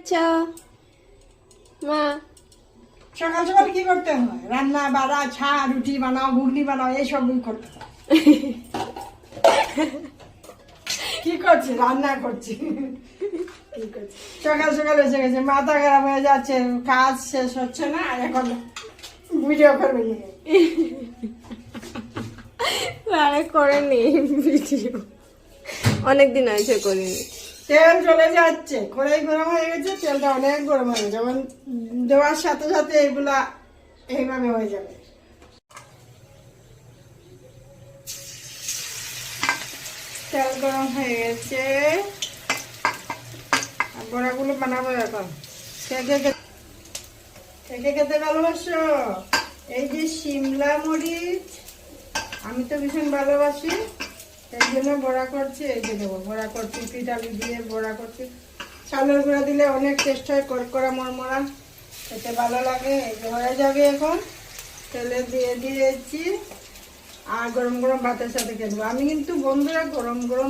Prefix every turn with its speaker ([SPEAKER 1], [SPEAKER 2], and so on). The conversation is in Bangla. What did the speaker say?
[SPEAKER 1] আচ্ছা মা
[SPEAKER 2] সকাল সকাল কি করতে হয়? রান্না বাড়া, ছা, রুটি বানাও, ঘুগনি বানাও, এইসবই করতে হয়। কি করছি? রান্না করছি। কি করছি? সকাল সকাল এসে গেছে, মাথা খারাপ হয়ে যাচ্ছে, কাজ শেষ হচ্ছে না, আর এখন ভিডিও করবে নিয়ে।
[SPEAKER 1] আরে করেনি ভিডিও, অনেকদিন হয়েছে করিনি।
[SPEAKER 2] তেল চলে যাচ্ছে, কড়াই গরম হয়ে গেছে, তেলটা অনেক গরম হয়ে গেছে, যেমন দেওয়ার সাথে সাথে এগুলা এইভাবে হয়ে যাবে। তেল গরম হয়ে গেছে, আর বড়াগুলো বানাবো এখন। খেতে খেতে ভালোবাসো? এই যে শিমলা মরিচ, আমি তো ভীষণ ভালোবাসি, এই জন্য বড়া করছি। এই যে দেবো, বড়া করছি, পিঠ আলু দিয়ে বড়া করছি। চালের গুঁড়া দিলে অনেক টেস্ট হয়, কড়কড়া মরমরা, খেতে ভালো লাগে। এই যে হয়ে যাবে এখন, তেলে দিয়ে দিয়েছি, আর গরম গরম ভাতের সাথে খেয়ে দেবো। আমি কিন্তু বন্ধুরা গরম গরম